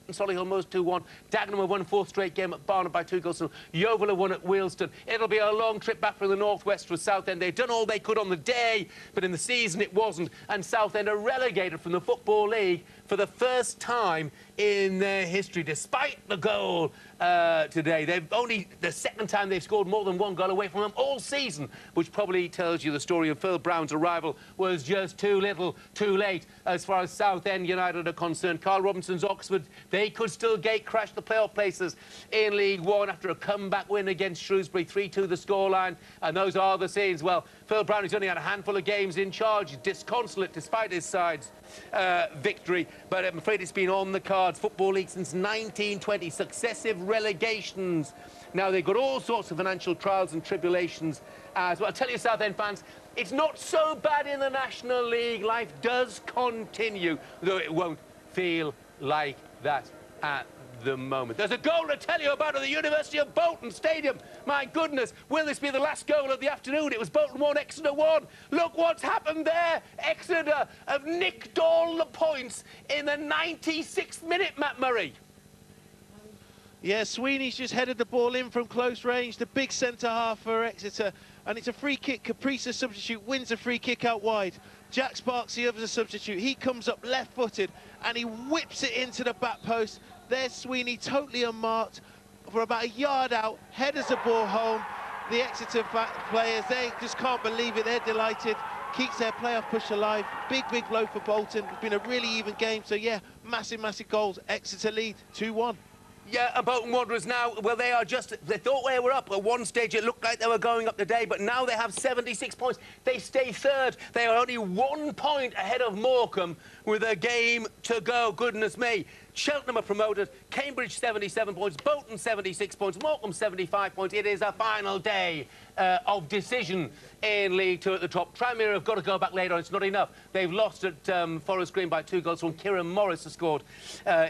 and Solihull most 2-1. Dagenham have won 4th straight game at Barnet by 2 goals. Yeovil have won at Wealdstone. It'll be a long trip back from the northwest for Southend. They've done all they could on the day, but in the season it wasn't. And Southend are relegated from the Football League for the first time in their history, despite the goal today. They've only the second time they've scored more than 1 goal away from them all season, which probably tells you the story of Phil Brown's arrival was just too little, too late as far as Southend United are concerned. Carl Robinson's Oxford, they could still gate-crash the playoff places in League One after a comeback win against Shrewsbury, 3-2 the scoreline, and those are the scenes. Well, Phil Brown has only had a handful of games in charge. He's disconsolate despite his side's victory, but I'm afraid it's been on the cards. Football League since 1920, successive relegations. Now, they've got all sorts of financial trials and tribulations as well. I'll tell you, Southend fans, it's not so bad in the National League. Life does continue, though it won't feel like that at the moment. There's a goal to tell you about at the University of Bolton Stadium. My goodness, will this be the last goal of the afternoon? It was Bolton 1, Exeter 1. Look what's happened there. Exeter have nicked all the points in the 96th minute, Matt Murray. Yeah, Sweeney's just headed the ball in from close range, the big centre-half for Exeter, and it's a free kick. Caprice, a substitute, wins a free kick out wide. Jack Sparks, the other substitute, he comes up left-footed, and he whips it into the back post. There's Sweeney, totally unmarked, for about a yard out, headers the ball home. The Exeter players, they just can't believe it, they're delighted. Keeps their playoff push alive. Big blow for Bolton. It's been a really even game, so yeah, massive goals. Exeter lead, 2-1. Yeah, and Bolton Wanderers now, well, they are just, they thought they were up. At one stage, it looked like they were going up today, but now they have 76 points. They stay third. They are only 1 point ahead of Morecambe with a game to go. Goodness me. Cheltenham are promoted, Cambridge 77 points, Bolton 76 points, Morecambe 75 points. It is a final day of decision in League Two at the top. Tranmere have got to go back later on. It's not enough. They've lost at Forest Green by 2 goals when Kieran Morris has scored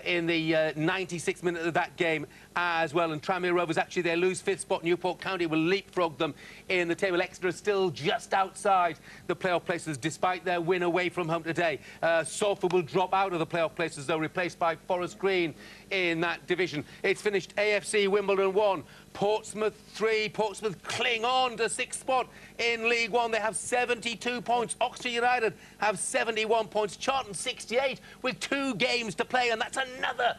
in the 96th minute of that game as well. And Tranmere Rovers, actually, they lose 5th spot. Newport County will leapfrog them in the table. Exeter is still just outside the playoff places despite their win away from home today. Salford will drop out of the playoff places, though, replaced by Forest Green in that division. It's finished AFC Wimbledon 1, Portsmouth 3. Portsmouth cling on to 6th spot in League One. They have 72 points. Oxford United have 71 points. Charlton 68 with 2 games to play, and that's another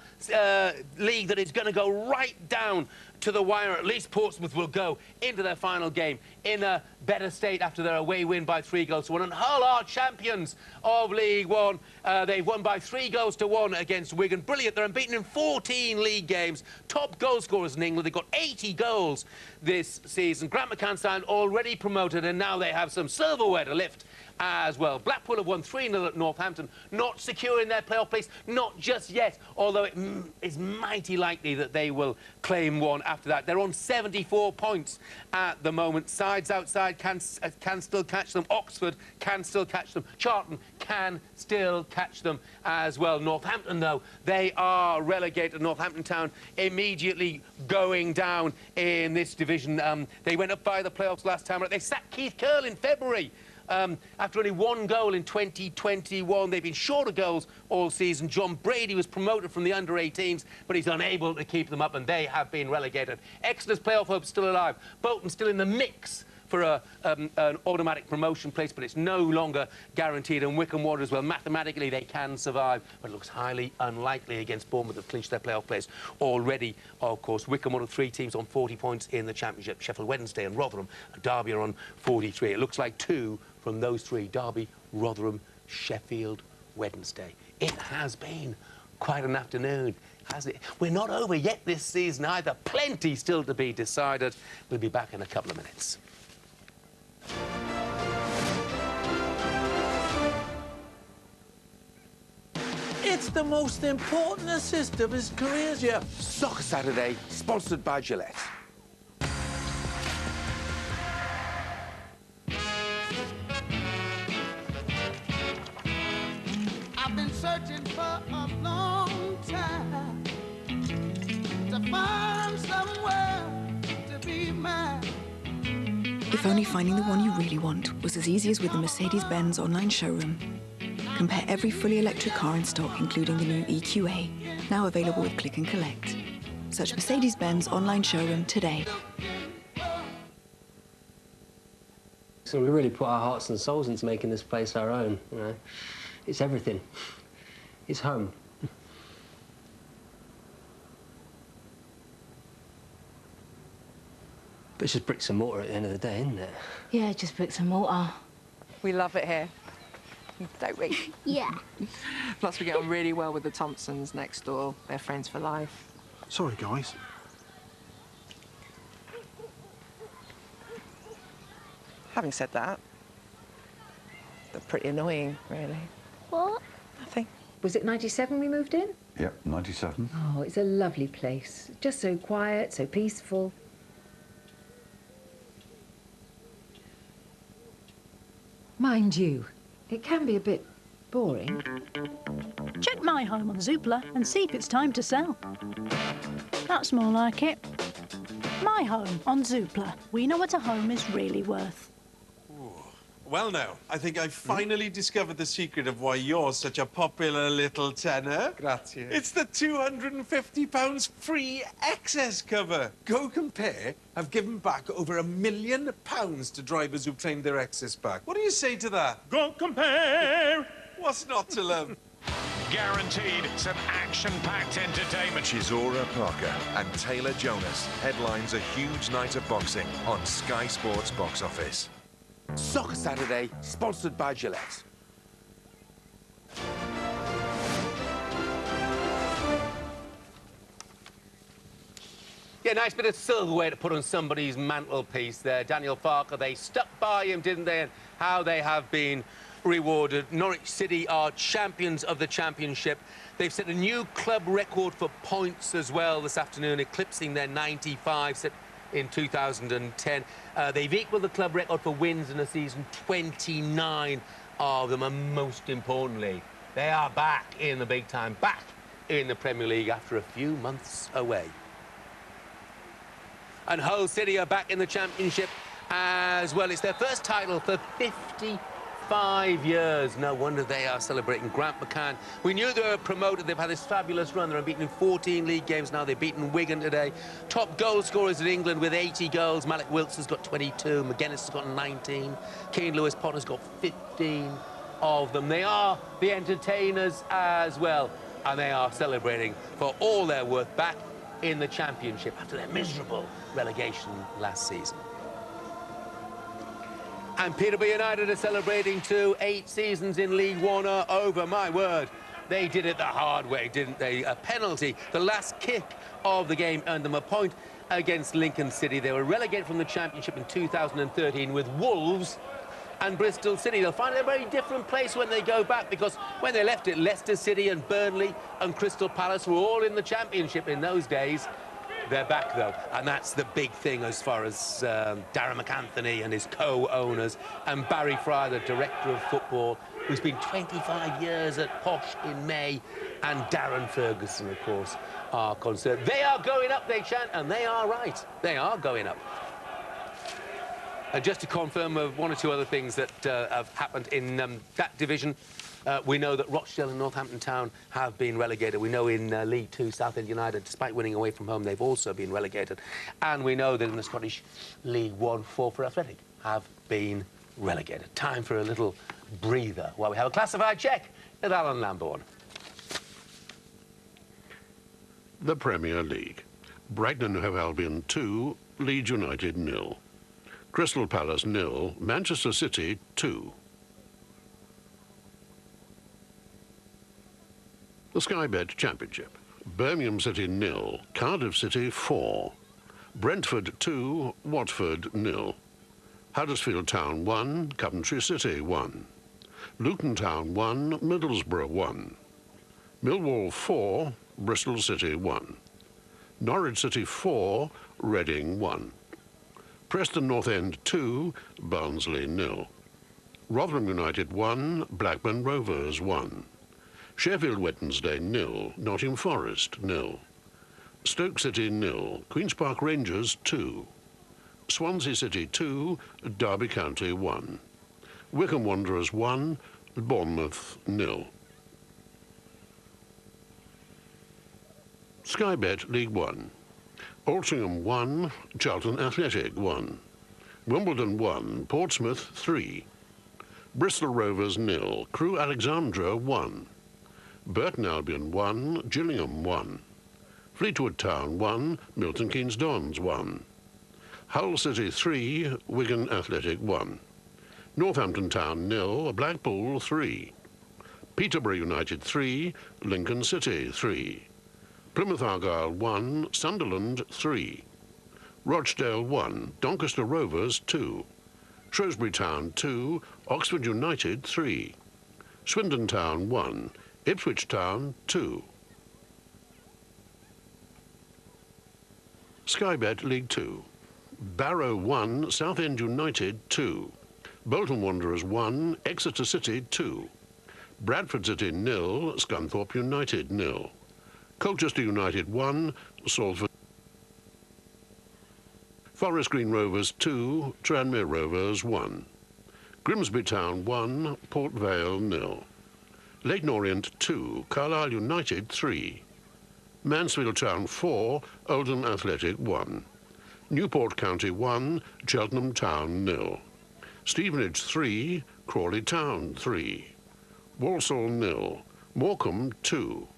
league that is going to go right down to the wire. At least Portsmouth will go into their final game in a better state after their away win by 3 goals to 1. And Hull are champions of League One. They've won by 3 goals to 1 against Wigan. Brilliant. They're unbeaten in 14 league games. Top goal scorers in England. They've got 80 goals this season. Grant McCann already promoted, and now they have some silverware to lift as well. Blackpool have won 3-0 at Northampton, not securing their playoff place, not just yet, although it is mighty likely that they will claim one after that. They're on 74 points at the moment. Sides outside can still catch them. Oxford can still catch them. Charlton can still catch them as well. Northampton, though, they are relegated. Northampton Town immediately going down in this division. They went up by the playoffs last time. They sacked Keith Curle in February. After only 1 goal in 2021. They've been short of goals all season. John Brady was promoted from the under-18s, but he's unable to keep them up, and they have been relegated. Exeter's playoff hope's still alive. Bolton still in the mix for an automatic promotion place, but it's no longer guaranteed. And Wycombe Wanderers, well, mathematically they can survive, but it looks highly unlikely against Bournemouth have clinched their playoff place already, of course. Wycombe, one of 3 teams on 40 points in the Championship. Sheffield Wednesday and Rotherham and Derby are on 43. It looks like 2 from those 3, Derby, Rotherham, Sheffield Wednesday. It has been quite an afternoon, hasn't it? We're not over yet this season either. Plenty still to be decided. We'll be back in a couple of minutes. It's the most important assist of his career, Jeff. Soccer Saturday, sponsored by Gillette. I've been searching for a long time to find somewhere to be mine. If only finding the one you really want was as easy as with the Mercedes-Benz online showroom. Compare every fully electric car in stock, including the new EQA, now available with Click and Collect. Search Mercedes-Benz online showroom today. So we really put our hearts and souls into making this place our own, you know. It's everything. It's home. But it's just bricks and mortar at the end of the day, isn't it? Yeah, just bricks and mortar. We love it here, don't we? Yeah. Plus, we get on really well with the Thompsons next door. They're friends for life. Sorry, guys. Having said that, they're pretty annoying, really. What? Nothing. Was it 97 we moved in? Yep, 97. Oh, it's a lovely place. Just so quiet, so peaceful. Mind you, it can be a bit boring. Check My Home on Zoopla and see if it's time to sell. That's more like it. My Home on Zoopla. We know what a home is really worth. Well, now, I think I finally discovered the secret of why you're such a popular little tenor. Grazie. It's the £250 free excess cover. Go Compare have given back over £1 million to drivers who've claimed their excess back. What do you say to that? Go Compare! What's not to love? Guaranteed some action-packed entertainment. Chisora Parker and Taylor Jonas headlines a huge night of boxing on Sky Sports Box Office. Soccer Saturday, sponsored by Gillette. Yeah, nice bit of silverware to put on somebody's mantelpiece there. Daniel Farker, they stuck by him, didn't they? And how they have been rewarded. Norwich City are champions of the championship. They've set a new club record for points as well this afternoon, eclipsing their 95 set in 2010. They've equalled the club record for wins in a season, 29 of them, and most importantly, they are back in the big time, back in the Premier League after a few months away. And Hull City are back in the championship as well. It's their first title for 55 years. No wonder they are celebrating. Grant McCann. We knew they were promoted. They've had this fabulous run. They're unbeaten in 14 league games now. They've beaten Wigan today. Top goal scorers in England with 80 goals. Malik Wilson's got 22. McGuinness has got 19. Keane Lewis Potter's got 15 of them. They are the entertainers as well. And they are celebrating for all their worth back in the championship after their miserable relegation last season. And Peterborough United are celebrating too. 8 seasons in League One are over. My word, they did it the hard way, didn't they? A penalty. The last kick of the game earned them a point against Lincoln City. They were relegated from the championship in 2013 with Wolves and Bristol City. They'll find it a very different place when they go back, because when they left it, Leicester City and Burnley and Crystal Palace were all in the championship in those days. They're back, though, and that's the big thing as far as Darren McAnthony and his co-owners and Barry Fry, the director of football, who's been 25 years at Posh in May, and Darren Ferguson, of course, are concerned. They are going up, they chant, and they are right. They are going up. And just to confirm one or two other things that have happened in that division, we know that Rochdale and Northampton Town have been relegated. We know in League Two, Southend United, despite winning away from home, they've also been relegated. And we know that in the Scottish League One, Forfar Athletic have been relegated. Time for a little breather while we have a classified check with Alan Lambourne. The Premier League. Brighton and Hove Albion 2, Leeds United 0. Crystal Palace 0, Manchester City 2. The Sky Bet Championship. Birmingham City 0, Cardiff City 4. Brentford 2, Watford 0. Huddersfield Town 1, Coventry City 1. Luton Town 1, Middlesbrough 1. Millwall 4, Bristol City 1. Norwich City 4, Reading 1. Preston North End 2, Barnsley 0. Rotherham United 1, Blackburn Rovers 1. Sheffield Wednesday 0, Nottingham Forest 0. Stoke City 0, Queen's Park Rangers 2. Swansea City 2, Derby County 1. Wycombe Wanderers 1, Bournemouth 0. Sky Bet League 1. Altrincham 1, Charlton Athletic 1. Wimbledon 1, Portsmouth 3. Bristol Rovers 0, Crewe Alexandra 1. Burton Albion 1, Gillingham 1. Fleetwood Town 1, Milton Keynes Dons 1. Hull City 3, Wigan Athletic 1. Northampton Town 0, Blackpool 3. Peterborough United 3, Lincoln City 3. Plymouth Argyle 1, Sunderland 3. Rochdale 1, Doncaster Rovers 2. Shrewsbury Town 2, Oxford United 3. Swindon Town 1, Ipswich Town 2. Sky Bet League 2. Barrow 1, Southend United 2. Bolton Wanderers 1, Exeter City 2. Bradford City 0, Scunthorpe United 0. Colchester United 1, Salford. Forest Green Rovers 2, Tranmere Rovers 1. Grimsby Town 1, Port Vale 0. Leyton Orient 2, Carlisle United 3. Mansfield Town 4, Oldham Athletic 1. Newport County 1, Cheltenham Town 0. Stevenage 3, Crawley Town 3. Walsall 0, Morecambe 2.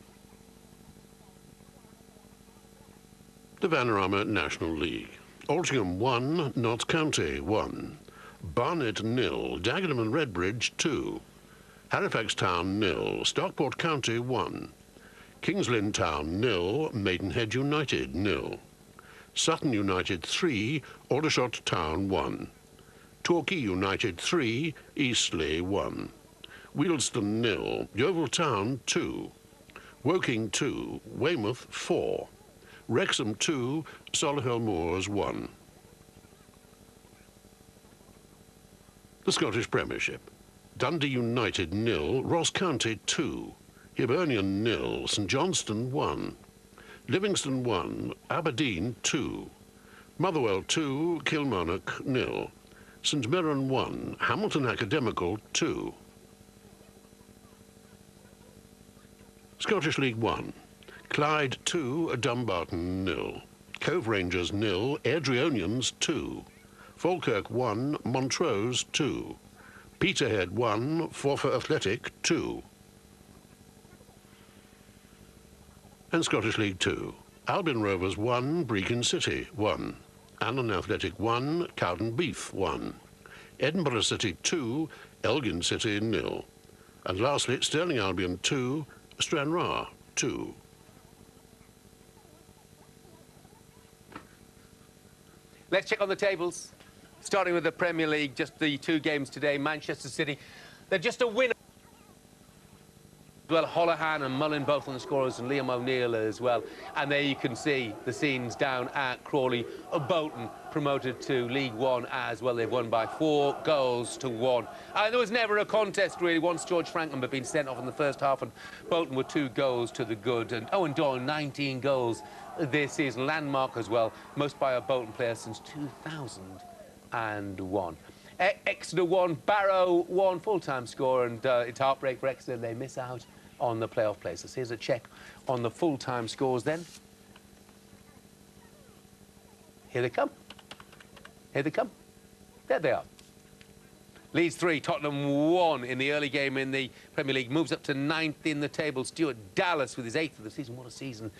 The Vanarama National League. Altrincham 1, Notts County 1. Barnet 0, Dagenham and Redbridge 2. Halifax Town 0, Stockport County 1. Kings Lynn Town 0, Maidenhead United 0. Sutton United 3, Aldershot Town 1. Torquay United 3, Eastleigh 1. Wealdstone 0, Yeovil Town 2. Woking 2, Weymouth 4. Wrexham 2, Solihull Moors 1. The Scottish Premiership. Dundee United 0, Ross County 2. Hibernian 0, St Johnstone 1. Livingston 1, Aberdeen 2. Motherwell 2, Kilmarnock 0. St Mirren 1, Hamilton Academical 2. Scottish League 1. Clyde 2, Dumbarton 0. Cove Rangers 0, Airdrieonians 2. Falkirk 1, Montrose 2. Peterhead 1, Forfar Athletic 2. And Scottish League 2. Albion Rovers 1, Brechin City 1. Annan Athletic 1, Cowden Beef 1. Edinburgh City 2, Elgin City 0. And lastly, Stirling Albion 2, Stranraer 2. Let's check on the tables. Starting with the Premier League, just the two games today. Manchester City, they're just a winner. Well, Holohan and Mullin both on the scorers, and Liam O'Neill as well. And there you can see the scenes down at Crawley. Bolton promoted to League One as well. They've won by 4 goals to 1. There was never a contest, really, once George Franklin had been sent off in the first half, and Bolton were 2 goals to the good. And Owen Doyle, 19 goals this season. Landmark as well, most by a Bolton player since 2001. Exeter 1, Barrow 1, full-time score, and it's heartbreak for Exeter. They miss out on the playoff places. Here's a check on the full-time scores then. Here they come. Here they come. There they are. Leeds 3, Tottenham 1 in the early game in the Premier League. Moves up to 9th in the table. Stuart Dallas with his 8th of the season. What a season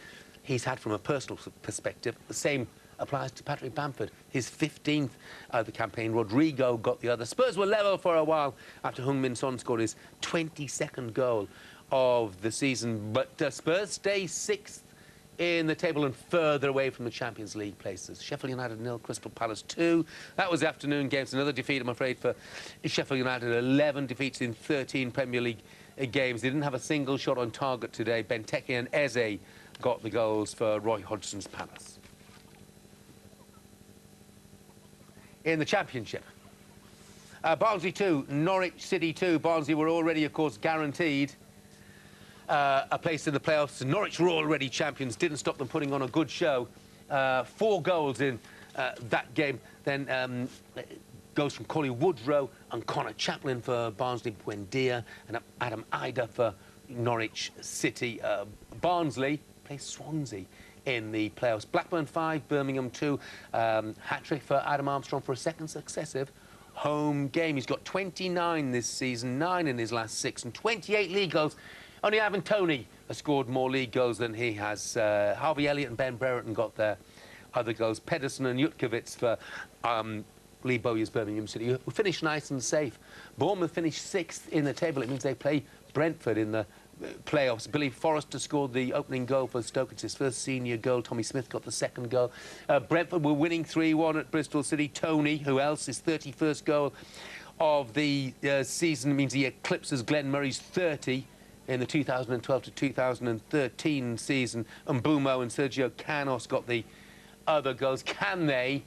he's had from a personal perspective. The same applies to Patrick Bamford, his 15th of the campaign. Rodrigo got the other. Spurs were level for a while after Heung-min Son scored his 22nd goal of the season, but Spurs stay 6th in the table and further away from the Champions League places. Sheffield United 0, Crystal Palace 2. That was afternoon games. Another defeat, I'm afraid, for Sheffield United. 11 defeats in 13 Premier League games. They didn't have a single shot on target today. Benteke and Eze got the goals for Roy Hodgson's Palace. In the Championship, Barnsley 2, Norwich City 2. Barnsley were already, of course, guaranteed a place in the playoffs. Norwich were already champions, didn't stop them putting on a good show. 4 goals in that game. Then goes from Collie Woodrow and Connor Chaplin for Barnsley Buendia, and Adam Ida for Norwich City. Barnsley plays Swansea in the playoffs. Blackburn 5, Birmingham 2. Hat-trick for Adam Armstrong for a second successive home game. He's got 29 this season, 9 in his last 6, and 28 league goals. Only Ivan Toney has scored more league goals than he has. Harvey Elliott and Ben Brereton got their other goals. Pedersen and Jutkiewicz for Lee Bowyer's Birmingham City, who finished nice and safe. Bournemouth finished 6th in the table. It means they play Brentford in the playoffs. Billy Forrester scored the opening goal for Stoke. It's his first senior goal. Tommy Smith got the second goal. Brentford were winning 3-1 at Bristol City. Tony, who else, his 31st goal of the season, means he eclipses Glenn Murray's 30 in the 2012 to 2013 season. And Mbumo and Sergio Canos got the other goals. Can they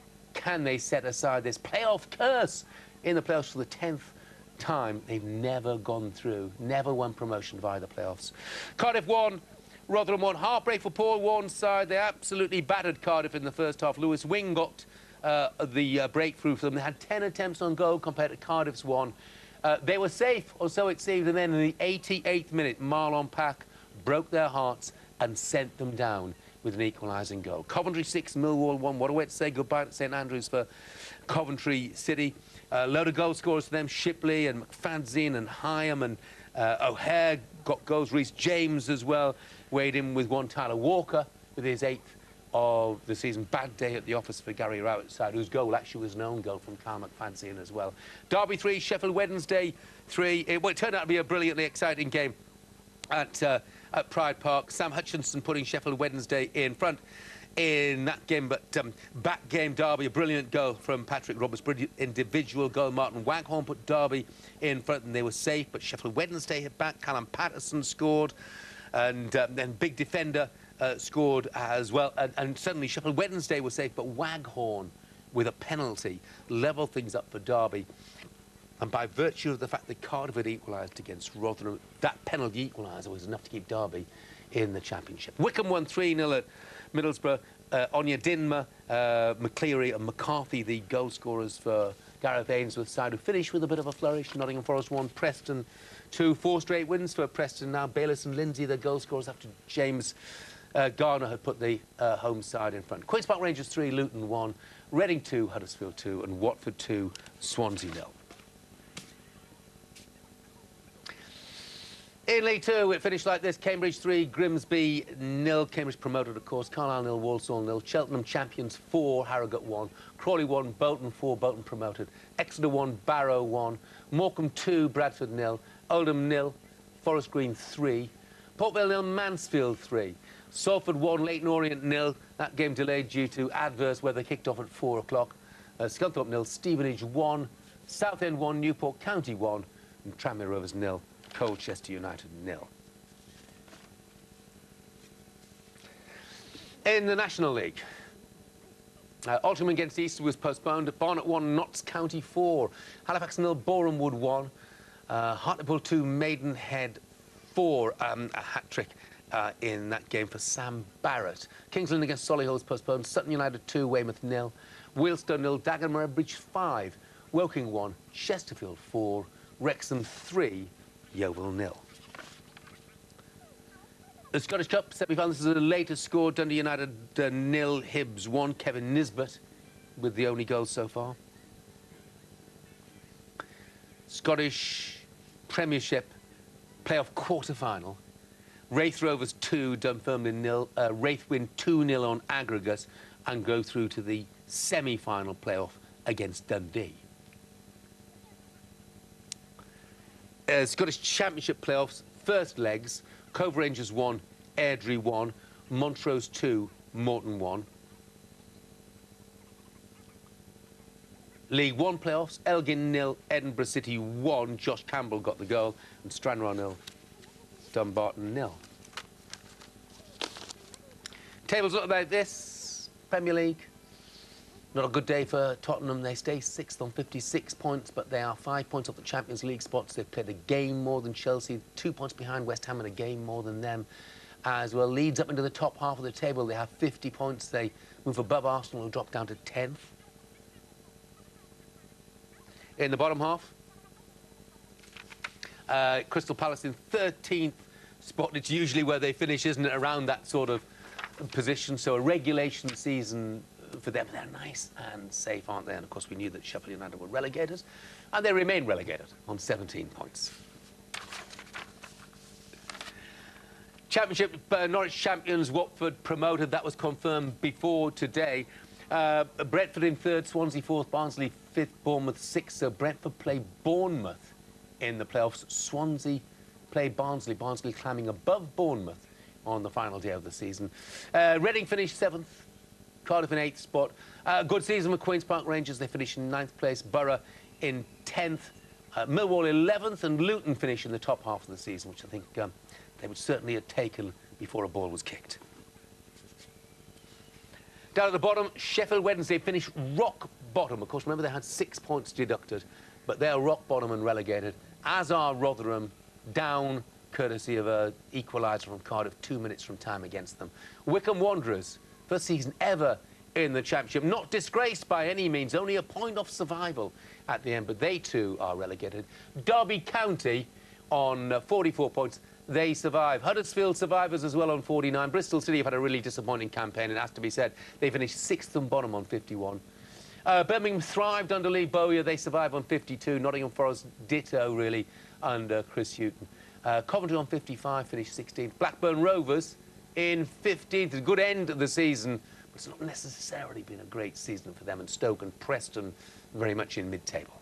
set aside this playoff curse in the playoffs for the 10th time? They've never gone through, never won promotion via the playoffs. Cardiff won, Rotherham won. Heartbreak for Paul Warne's side. They absolutely battered Cardiff in the first half. Lewis Wing got the breakthrough for them. They had 10 attempts on goal compared to Cardiff's 1. They were safe, or so it seemed, and then in the 88th minute, Marlon Pack broke their hearts and sent them down with an equalising goal. Coventry 6, Millwall 1. What a way to say goodbye to St Andrews for Coventry City. A load of goal scorers for them. Shipley and McFadzean and Hyam and O'Hare got goals. Reece James as well weighed in with 1. Tyler Walker with his 8th of the season. Bad day at the office for Gary Rowett's side, whose goal actually was an own goal from Carl McFadzean as well. Derby 3, Sheffield Wednesday 3. It turned out to be a brilliantly exciting game at Pride Park. Sam Hutchinson putting Sheffield Wednesday in front in that game, but back game Derby, a brilliant goal from Patrick Roberts, brilliant individual goal. Martin Waghorn put Derby in front and they were safe, but Sheffield Wednesday hit back. Callum Patterson scored, and then big defender scored as well, and suddenly Sheffield Wednesday was safe, but Waghorn with a penalty leveled things up for Derby. And by virtue of the fact that Cardiff had equalised against Rotherham, that penalty equaliser was enough to keep Derby in the Championship. Wickham won 3-0 at Middlesbrough. Onyia Dinma, McCleary and McCarthy, the goal scorers for Gareth Ainsworth's side, who finished with a bit of a flourish. Nottingham Forest 1, Preston 2. 4 straight wins for Preston now. Bayliss and Lindsay, the goal scorers, after James Garner had put the home side in front. Queen's Park Rangers 3, Luton 1. Reading 2, Huddersfield 2. And Watford 2, Swansea 0. In League 2, it finished like this. Cambridge 3, Grimsby 0. Cambridge promoted, of course. Carlisle 0, Walsall 0. Cheltenham champions 4, Harrogate 1. Crawley 1, Bolton 4, Bolton promoted. Exeter 1, Barrow 1. Morecambe 2, Bradford 0. Oldham 0, Forest Green 3. Port Vale 0, Mansfield 3. Salford 1, Leyton Orient 0. That game delayed due to adverse weather, kicked off at 4 o'clock. Scunthorpe 0, Stevenage 1. Southend 1, Newport County 1. And Tranmere Rovers 0. Colchester United 0. In the National League, Altrincham against East was postponed. Barnet 1, Notts County 4. Halifax 0, Borehamwood 1. Hartlepool 2, Maidenhead 4. A hat-trick in that game for Sam Barrett. Kingsland against Solihull was postponed. Sutton United 2, Weymouth 0. Wealdstone 0, Dagenham Bridge 5. Woking 1, Chesterfield 4. Wrexham 3. Yeovil 0. The Scottish Cup semi-finals is the latest score. Dundee United 0, Hibs 1. Kevin Nisbet with the only goal so far. Scottish Premiership playoff quarter-final. Wraith Rovers 2, Dunfermline 0. Wraith win 2-0 on aggregate and go through to the semi-final playoff against Dundee. Scottish Championship playoffs, first legs, Cove Rangers 1, Airdrie 1, Montrose 2, Morton 1. League 1 playoffs, Elgin 0, Edinburgh City 1, Josh Campbell got the goal, and Stranraer 0, Dumbarton 0. Tables look like this. Premier League, not a good day for Tottenham. They stay 6th on 56 points, but they are 5 points off the Champions League spots. They've played a game more than Chelsea, 2 points behind West Ham and a game more than them as well. Leeds up into the top half of the table. They have 50 points. They move above Arsenal, who drop down to 10th. In the bottom half, Crystal Palace in 13th spot. It's usually where they finish, isn't it, around that sort of position. So a regulation season for them. They're nice and safe, aren't they? And, of course, we knew that Sheffield United were relegated, and they remain relegated on 17 points. Championship, Norwich champions, Watford promoted. That was confirmed before today. Brentford in 3rd, Swansea 4th, Barnsley 5th, Bournemouth 6th. So Brentford play Bournemouth in the playoffs. Swansea play Barnsley. Barnsley climbing above Bournemouth on the final day of the season. Reading finished 7th. Cardiff in 8th spot. Good season for Queen's Park Rangers. They finished in 9th place. Borough in 10th. Millwall 11th, and Luton finished in the top half of the season, which I think they would certainly have taken before a ball was kicked. Down at the bottom, Sheffield Wednesday finished rock bottom. Of course, remember they had 6 points deducted, but they're rock bottom and relegated, as are Rotherham, down courtesy of an equaliser from Cardiff 2 minutes from time against them. Wycombe Wanderers, first season ever in the Championship, not disgraced by any means, only a point off survival at the end, but they too are relegated. Derby County on 44 points. They survive. Huddersfield survivors as well on 49. Bristol City have had a really disappointing campaign, it has to be said. They finished 6th and bottom on 51. Birmingham thrived under Lee Bowyer. They survive on 52. Nottingham Forest ditto, really, under Chris Hughton. Coventry on 55, finished 16th. Blackburn Rovers in 15th. A good end of the season, but it's not necessarily been a great season for them. And Stoke and Preston very much in mid-table.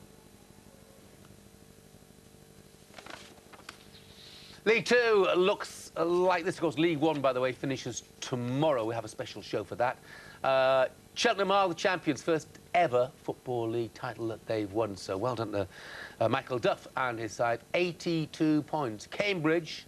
League Two looks like this. Of course, League One, by the way, finishes tomorrow. We have a special show for that. Cheltenham are the champions, first ever Football League title that they've won. So well done to Michael Duff and his side. 82 points. Cambridge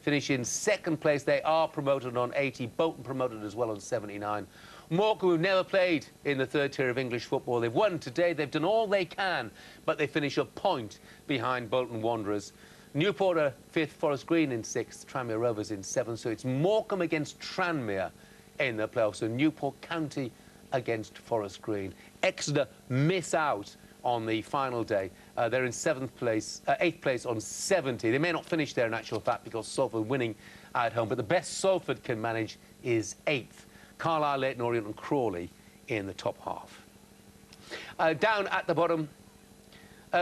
finish in 2nd place. They are promoted on 80. Bolton promoted as well on 79. Morecambe, who've never played in the 3rd tier of English football, they've won today. They've done all they can, but they finish a point behind Bolton Wanderers. Newport are 5th, Forest Green in 6th, Tranmere Rovers in 7th. So it's Morecambe against Tranmere in the playoffs. So Newport County against Forest Green. Exeter miss out on the final day. They're in 8th place on 70. They may not finish there in actual fact because Salford winning at home, but the best Salford can manage is 8th. Carlisle, Leyton Orient and Crawley in the top half. Down at the bottom,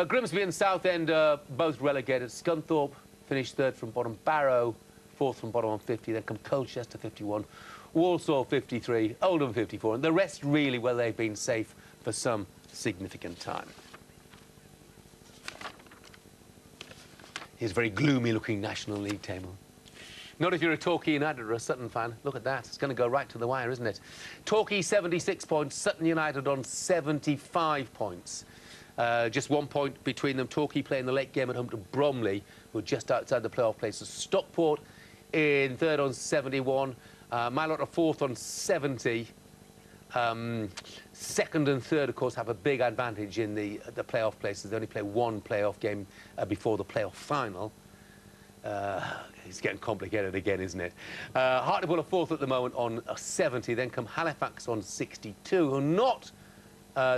Grimsby and Southend are both relegated. Scunthorpe finished 3rd from bottom. Barrow 4th from bottom on 50. Then come Colchester 51. Walsall 53. Oldham 54. And the rest really, well, they've been safe for some significant time. Here's a very gloomy-looking National League table. Not if you're a Torquay United or a Sutton fan. Look at that. It's going to go right to the wire, isn't it? Torquay 76 points. Sutton United on 75 points. Just 1 point between them. Torquay playing the late game at home to Bromley, who are just outside the playoff places. Stockport in 3rd on 71. Malot are 4th on 70. 2nd and 3rd, of course, have a big advantage in the playoff places. They only play 1 playoff game before the playoff final. It's getting complicated again, isn't it? Hartlepool are 4th at the moment on 70. Then come Halifax on 62, who are not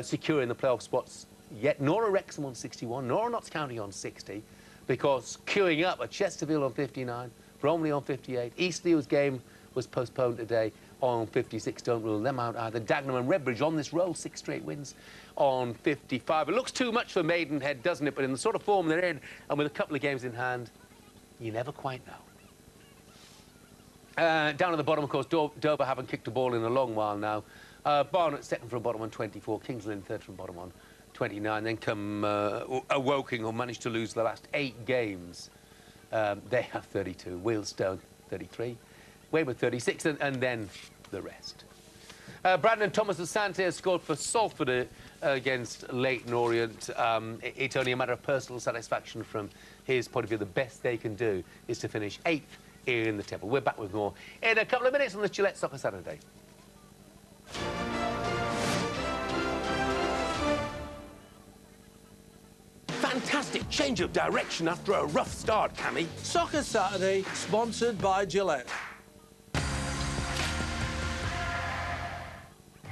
secure in the playoff spots yet, nor are Wrexham on 61, nor are Notts County on 60, because queuing up are Chesterfield on 59, Bromley on 58, Eastleigh, whose game was postponed today, on 56. Don't rule them out either. Dagenham and Redbridge on this roll, 6 straight wins on 55. It looks too much for Maidenhead, doesn't it? But in the sort of form they're in, and with a couple of games in hand, you never quite know. Down at the bottom, of course, Dover haven't kicked a ball in a long while now. Barnet 2nd from bottom on 24, Kings Lynn 3rd from bottom on 29. Then come Woking, who managed to lose the last 8 games. They have 32. Wealdstone 33. Weymouth 36, and then the rest. Brandon Thomas-Asante has scored for Salford against Leyton Orient. It's only a matter of personal satisfaction from his point of view. The best they can do is to finish 8th in the table. We're back with more in a couple of minutes on the Gillette Soccer Saturday. Fantastic change of direction after a rough start, Cammy. Soccer Saturday, sponsored by Gillette.